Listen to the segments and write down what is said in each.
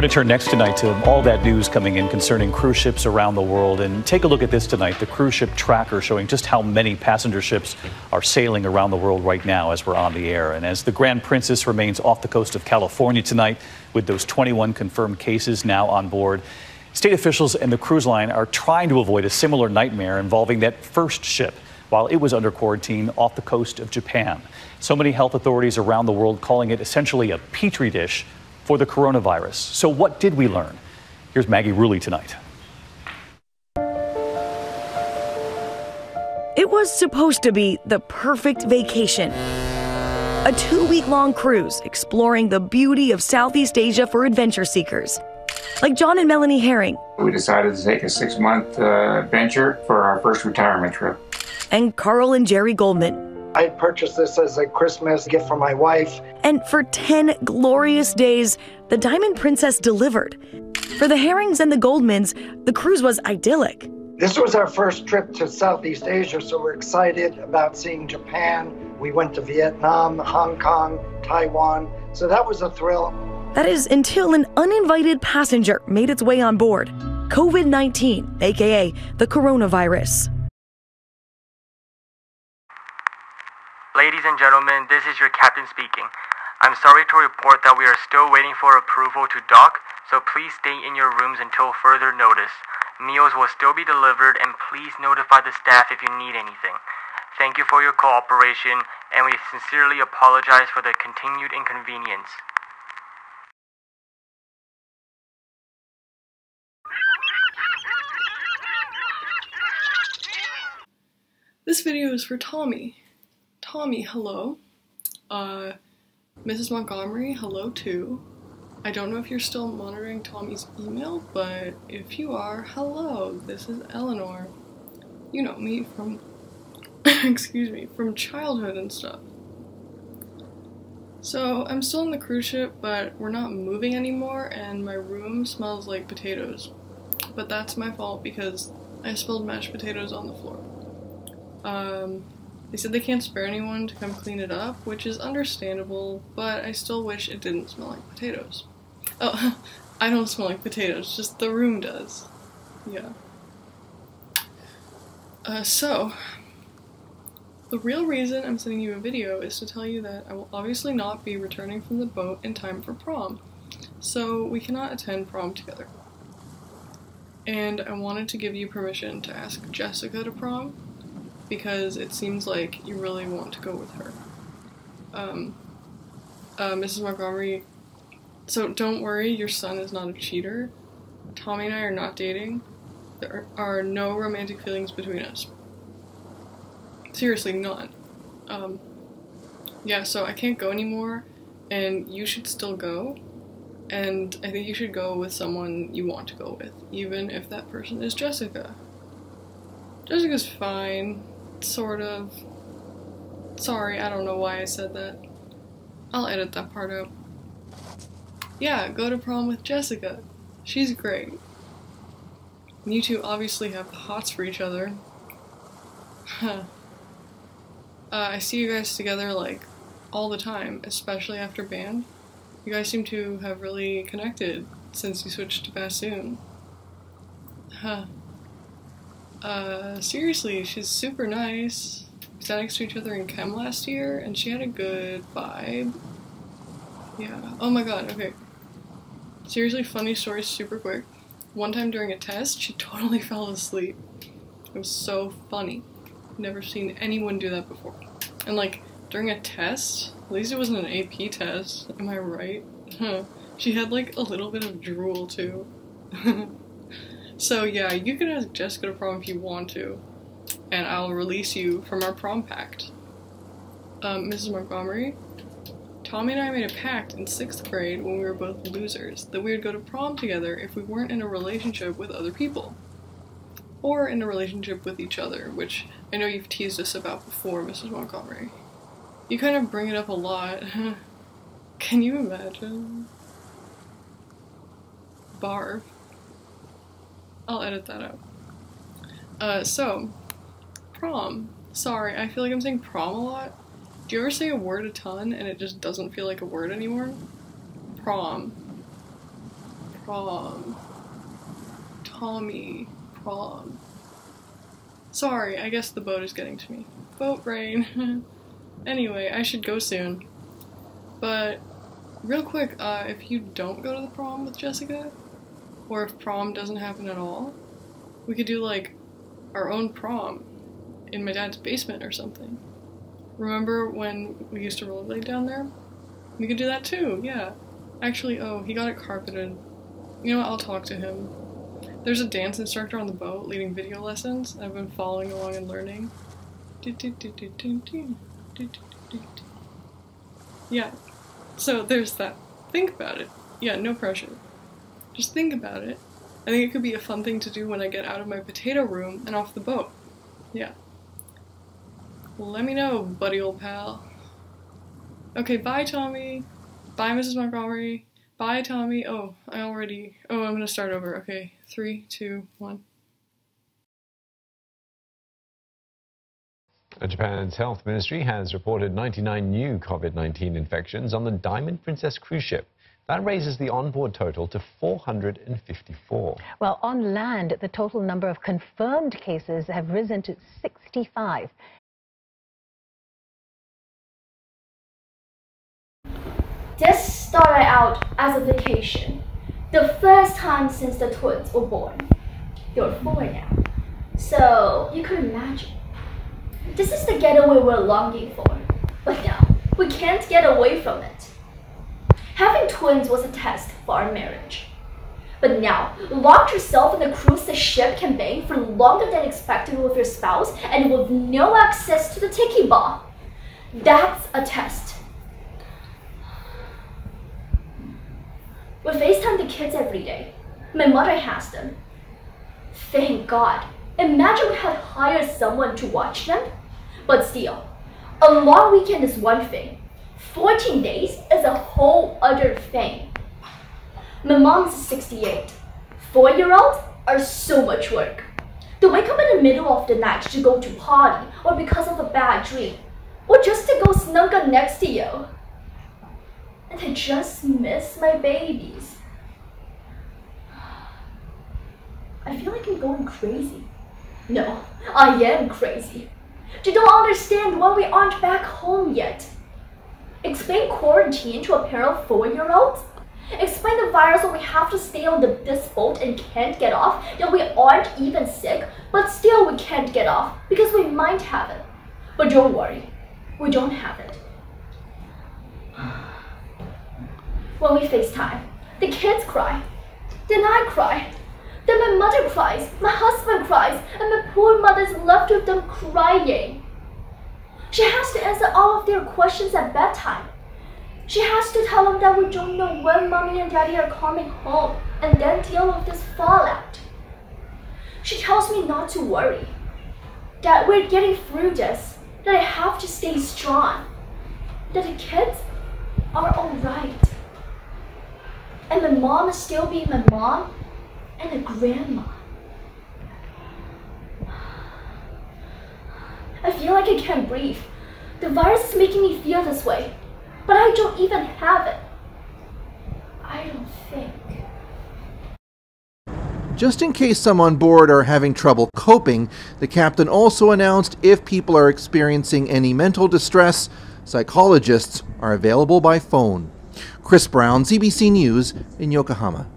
We're going to turn next tonight to all that news coming in concerning cruise ships around the world and take a look at this tonight, the cruise ship tracker showing just how many passenger ships are sailing around the world right now as we're on the air. And as the Grand Princess remains off the coast of California tonight with those 21 confirmed cases now on board, state officials and the cruise line are trying to avoid a similar nightmare involving that first ship while it was under quarantine off the coast of Japan. So many health authorities around the world calling it essentially a petri dish for the coronavirus. So what did we learn? Here's Maggie Rulli tonight. It was supposed to be the perfect vacation. A 2-week-long cruise exploring the beauty of Southeast Asia for adventure seekers. Like John and Melanie Herring. We decided to take a 6-month venture for our first retirement trip. And Carl and Jerry Goldman. I purchased this as a Christmas gift for my wife. And for 10 glorious days, the Diamond Princess delivered. For the Herrings and the Goldmans, the cruise was idyllic. This was our first trip to Southeast Asia, so we're excited about seeing Japan. We went to Vietnam, Hong Kong, Taiwan, so that was a thrill. That is until an uninvited passenger made its way on board. COVID-19, aka the coronavirus. Ladies and gentlemen, this is your captain speaking. I'm sorry to report that we are still waiting for approval to dock, so please stay in your rooms until further notice. Meals will still be delivered, and please notify the staff if you need anything. Thank you for your cooperation, and we sincerely apologize for the continued inconvenience. This video is for Tommy. Tommy, hello. Mrs. Montgomery, hello too. I don't know if you're still monitoring Tommy's email, but if you are, hello. This is Eleanor. You know me from, excuse me, from childhood and stuff. So, I'm still on the cruise ship, but we're not moving anymore, and my room smells like potatoes. But that's my fault because I spilled mashed potatoes on the floor. They said they can't spare anyone to come clean it up, which is understandable, but I still wish it didn't smell like potatoes. Oh, I don't smell like potatoes, just the room does. Yeah. So, the real reason I'm sending you a video is to tell you that I will obviously not be returning from the boat in time for prom, so we cannot attend prom together. And I wanted to give you permission to ask Jessica to prom, because it seems like you really want to go with her. Mrs. Montgomery, so don't worry, your son is not a cheater. Tommy and I are not dating. There are no romantic feelings between us. Seriously, none. Yeah, so I can't go anymore, and you should still go. And I think you should go with someone you want to go with, even if that person is Jessica. Jessica's fine. Sort of. Sorry, I don't know why I said that. I'll edit that part out. Yeah, go to prom with Jessica. She's great. You two obviously have hots for each other. I see you guys together, like, all the time, especially after band. You guys seem to have really connected since you switched to bassoon. Seriously, she's super nice. We sat next to each other in chem last year, and she had a good vibe. Yeah. Oh my god, okay. Seriously, funny story, super quick. One time during a test, she totally fell asleep. It was so funny. Never seen anyone do that before. And like, during a test, at least it wasn't an AP test, am I right? She had like a little bit of drool too. So yeah, you can ask Jessica to prom if you want to, and I'll release you from our prom pact. Mrs. Montgomery, Tommy and I made a pact in 6th grade when we were both losers that we would go to prom together if we weren't in a relationship with other people. Or in a relationship with each other, which I know you've teased us about before, Mrs. Montgomery. You kind of bring it up a lot. Can you imagine? Barf. I'll edit that out. So, prom. Sorry, I feel like I'm saying prom a lot. Do you ever say a word a ton and it just doesn't feel like a word anymore? Prom. prom. Tommy, prom. Sorry, I guess the boat is getting to me. Boat brain. Anyway, I should go soon. But, real quick, if you don't go to the prom with Jessica, or if prom doesn't happen at all, we could do, like, our own prom in my dad's basement or something. Remember when we used to rollerblade down there? We could do that too, yeah. Actually, oh, he got it carpeted. You know what, I'll talk to him. There's a dance instructor on the boat leading video lessons. I've been following along and learning. Yeah, so there's that. Think about it. Yeah, no pressure. Just think about it. I think it could be a fun thing to do when I get out of my potato room and off the boat. Yeah. Let me know, buddy old pal. Okay, bye Tommy. Bye Mrs. Montgomery. Bye Tommy. Oh, I'm gonna start over. Okay, 3, 2, 1. Japan's health ministry has reported 99 new COVID-19 infections on the Diamond Princess cruise ship. That raises the onboard total to 454. Well, on land, the total number of confirmed cases have risen to 65. This started out as a vacation. The first time since the twins were born. You're 4 now. So you could imagine. This is the getaway we're longing for. But now, we can't get away from it. Having twins was a test for our marriage. But now, lock yourself in the cruise the ship can bang for longer than expected with your spouse and with no access to the tiki bar. That's a test. We FaceTime the kids every day. My mother has them. Thank God. Imagine we had hired someone to watch them. But still, a long weekend is one thing. 14 days is a whole other thing. My mom's 68. 4-year-olds are so much work. They wake up in the middle of the night to go to party or because of a bad dream, or just to go snuggle next to you. And I just miss my babies. I feel like I'm going crazy. No, I am crazy. You don't understand why we aren't back home yet. Explain quarantine to a pair of 4-year-olds? Explain the virus when we have to stay on this boat and can't get off, that we aren't even sick, but still we can't get off because we might have it. But don't worry, we don't have it. When we FaceTime, the kids cry, then I cry, then my mother cries, my husband cries, and my poor mother's left with them crying. She has to answer all of their questions at bedtime. She has to tell them that we don't know when mommy and daddy are coming home and then deal with this fallout. She tells me not to worry, that we're getting through this, that I have to stay strong, that the kids are alright. And my mom is still being my mom and a grandma. I feel like I can't breathe. The virus is making me feel this way, but I don't even have it. I don't think. Just in case some on board are having trouble coping, the captain also announced if people are experiencing any mental distress, psychologists are available by phone. Chris Brown, CBC News in Yokohama.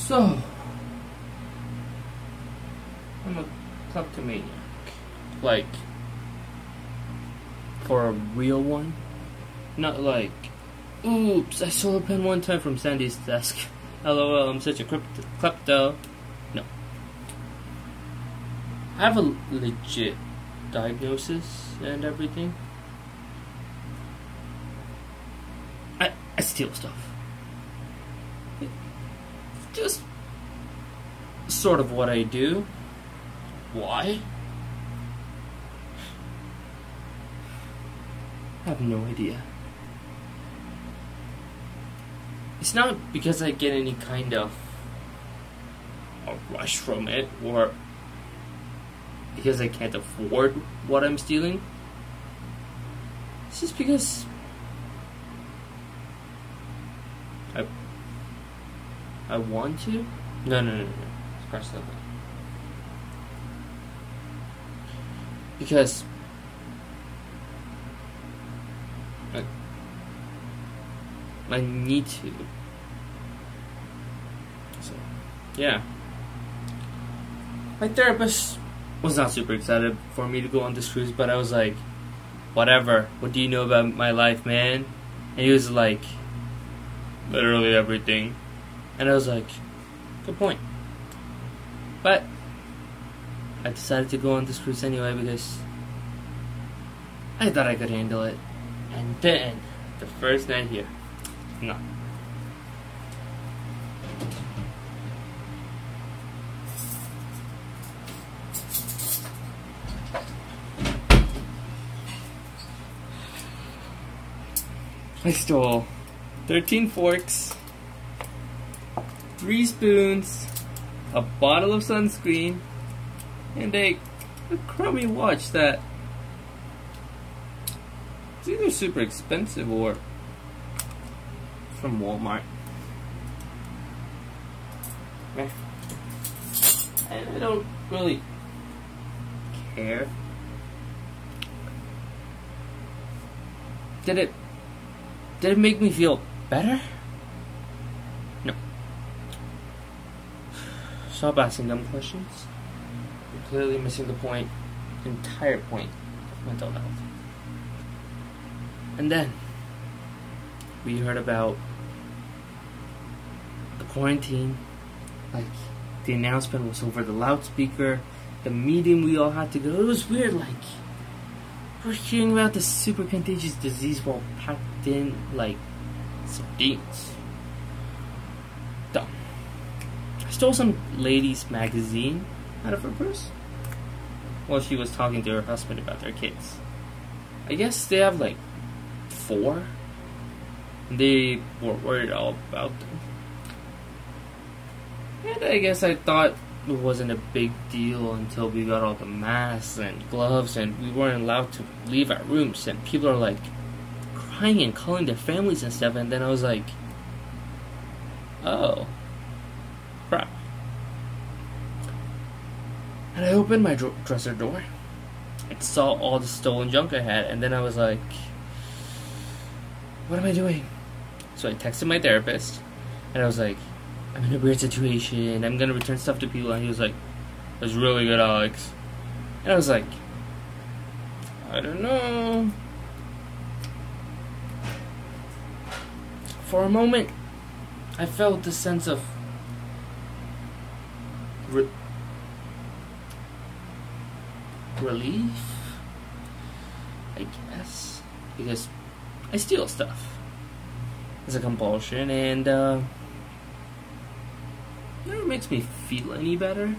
So, I'm a kleptomaniac. Like, for a real one? Not like, oops, I stole a pen one time from Sandy's desk. LOL, I'm such a klepto. No. I have a legit diagnosis and everything. I steal stuff. Just sort of what I do. Why? I have no idea. It's not because I get any kind of a rush from it, or because I can't afford what I'm stealing. It's just because I want to. No. Scratch that. Because I need to. So, yeah. My therapist was not super excited for me to go on this cruise, but I was like, whatever. What do you know about my life, man? And he was like, literally everything. And I was like, good point. But I decided to go on this cruise anyway because I thought I could handle it. And then, the first night here, no. I stole 13 forks, 3 spoons, a bottle of sunscreen, and a crummy watch that it's either super expensive or from Walmart. And I don't really care. Did it make me feel better? No. Stop asking dumb questions. You're clearly missing the entire point of mental health. And then we heard about the quarantine. Like, the announcement was over the loudspeaker. The meeting we all had to go. It was weird, like, we're hearing about this super contagious disease while packed in like sardines. Dumb. I stole some lady's magazine out of her purse while she was talking to her husband about their kids. I guess they have like 4. And they were worried all about them. And I guess I thought it wasn't a big deal until we got all the masks and gloves and we weren't allowed to leave our rooms and people are like crying and calling their families and stuff, and then I was like, oh crap. And I opened my dresser door and saw all the stolen junk I had, and then I was like, what am I doing? So I texted my therapist and I was like, I'm in a weird situation, I'm gonna return stuff to people, and he was like, that's really good, Alex. And I was like, I don't know. For a moment, I felt the sense of relief, I guess, because I steal stuff. It's a compulsion, and never makes me feel any better,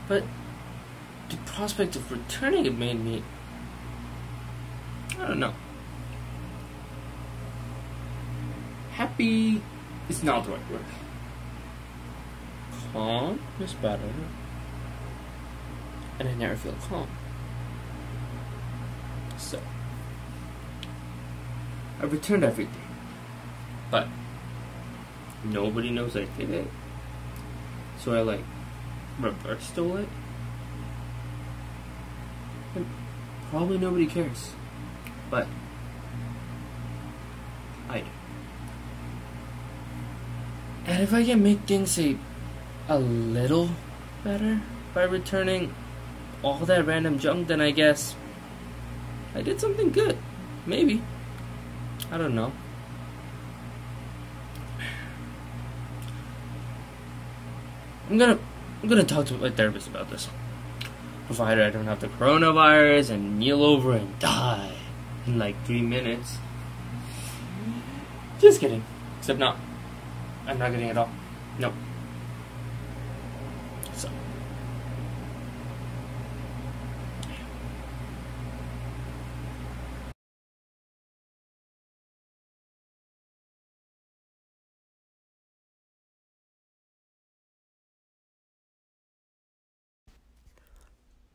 but the prospect of returning it made me, I don't know. Happy is not the right word. Calm is better, and I never feel calm. So I returned everything, but nobody knows I did it. So I like reverse stole it. And probably nobody cares. But I do. And if I can make things a little better by returning all that random junk, then I guess I did something good. Maybe. I don't know. I'm gonna talk to my therapist about this, provided I don't have the coronavirus and kneel over and die in like 3 minutes. Just kidding. Except no. I'm not getting it all. Nope. So.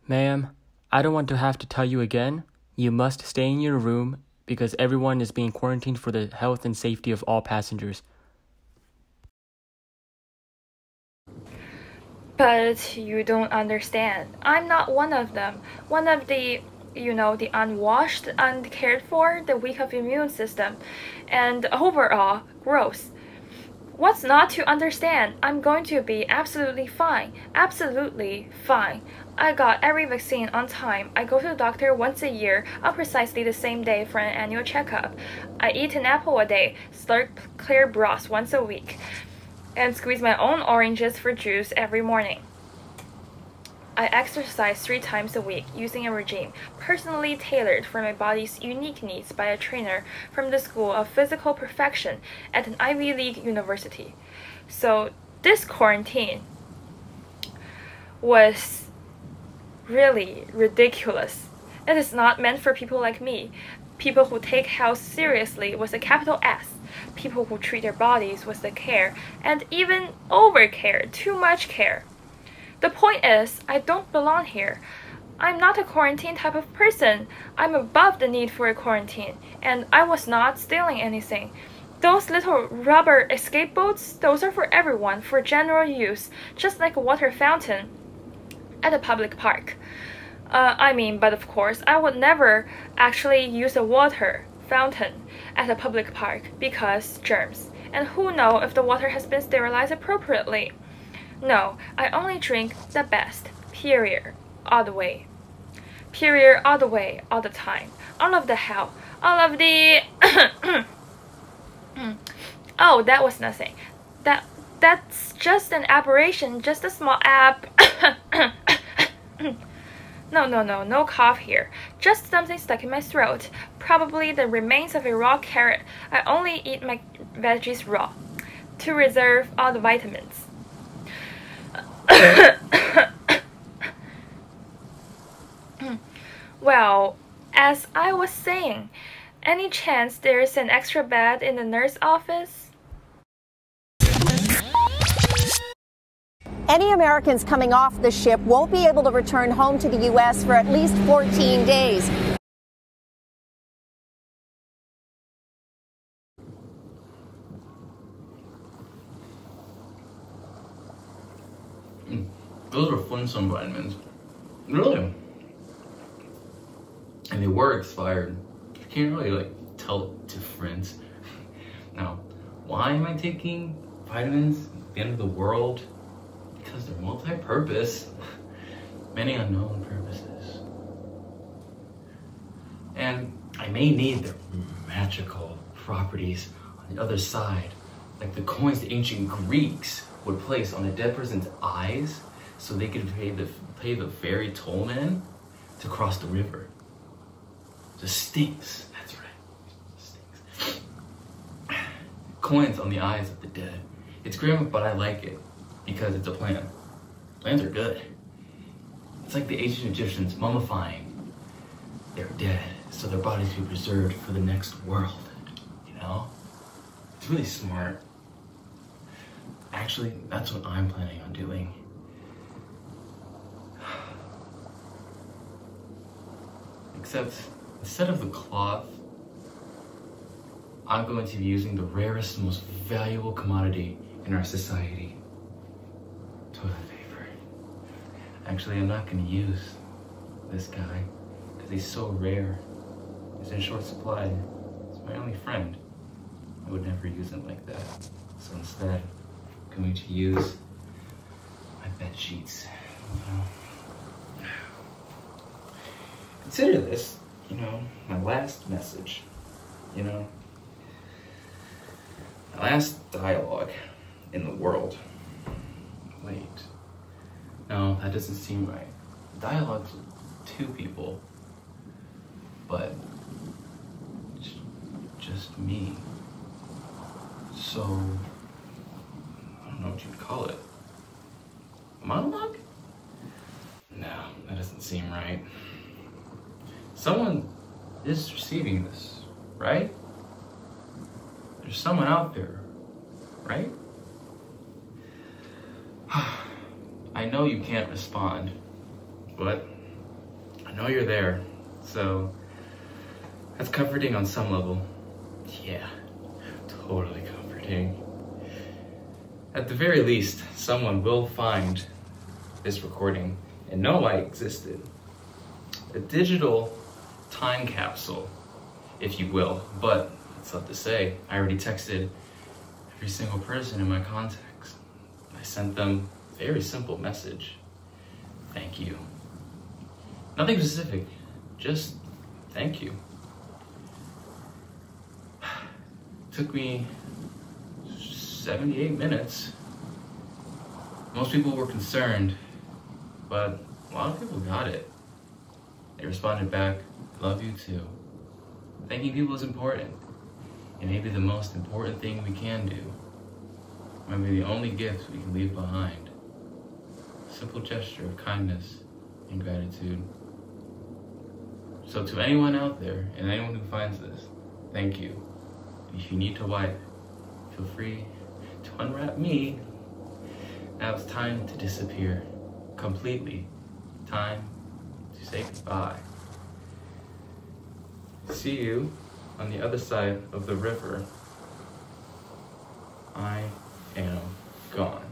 Ma'am, I don't want to have to tell you again. You must stay in your room because everyone is being quarantined for the health and safety of all passengers. But you don't understand. I'm not one of them. One of the, the unwashed, uncared for, the weak of immune system, and overall, gross. What's not to understand? I'm going to be absolutely fine. Absolutely fine. I got every vaccine on time. I go to the doctor once a year on precisely the same day for an annual checkup. I eat an apple a day, slurp clear broth once a week, and squeeze my own oranges for juice every morning. I exercise 3 times a week using a regime personally tailored for my body's unique needs by a trainer from the School of Physical Perfection at an Ivy League university. So this quarantine was really ridiculous. It is not meant for people like me, people who take health seriously with a capital S, people who treat their bodies with the care and even overcare, too much care. The point is, I don't belong here. I'm not a quarantine type of person. I'm above the need for a quarantine, and I was not stealing anything. Those little rubber escape boats, those are for everyone, for general use, just like a water fountain at a public park. But of course, I would never actually use a water fountain at a public park because germs. And who knows if the water has been sterilized appropriately? No, I only drink the best, period, all the way. Period, all the way, all the time. All of the hell, all of the... Oh, that was nothing. That's just an aberration, just a small No cough here. Just something stuck in my throat. Probably the remains of a raw carrot. I only eat my veggies raw to reserve all the vitamins. Well, as I was saying, any chance there's an extra bed in the nurse office? Any Americans coming off the ship won't be able to return home to the U.S. for at least 14 days. Those were fun sun vitamins. Really. And they were expired. You can't really tell the difference. Now, why am I taking vitamins at the end of the world? Because they're multi-purpose. Many unknown purposes. And I may need their magical properties on the other side, like the coins the ancient Greeks would place on a dead person's eyes so they could pay the ferry tollman to cross the river. Just stinks. That's right. Stinks. Coins on the eyes of the dead. It's grim, but I like it because it's a plan. Plans are good. It's like the ancient Egyptians mummifying their dead so their bodies be preserved for the next world. You know? It's really smart. Actually, that's what I'm planning on doing. Except, instead of the cloth, I'm going to be using the rarest, most valuable commodity in our society. Toilet paper. Actually, I'm not going to use this guy, because he's so rare. He's in short supply. He's my only friend. I would never use him like that. So instead, I'm going to use my bed sheets. Consider this, my last message, my last dialogue in the world. Wait, no, that doesn't seem right. Dialogue's with 2 people, but just me. So, I don't know what you would call it. A monologue? No, that doesn't seem right. Someone is receiving this, right? There's someone out there, right? I know you can't respond, but I know you're there, so that's comforting on some level. Yeah, totally comforting. At the very least, someone will find this recording and know I existed. A digital time capsule, if you will, but it's not to say, I already texted every single person in my contacts. I sent them a very simple message. Thank you. Nothing specific, just thank you. Took me 78 minutes. Most people were concerned, but a lot of people got it. They responded back, love you too. Thanking people is important, and maybe the most important thing we can do. Maybe the only gift we can leave behind. A simple gesture of kindness and gratitude. So to anyone out there, and anyone who finds this, thank you. And if you need to wipe, feel free to unwrap me. Now it's time to disappear completely. Time to say goodbye. See you on the other side of the river. I am gone.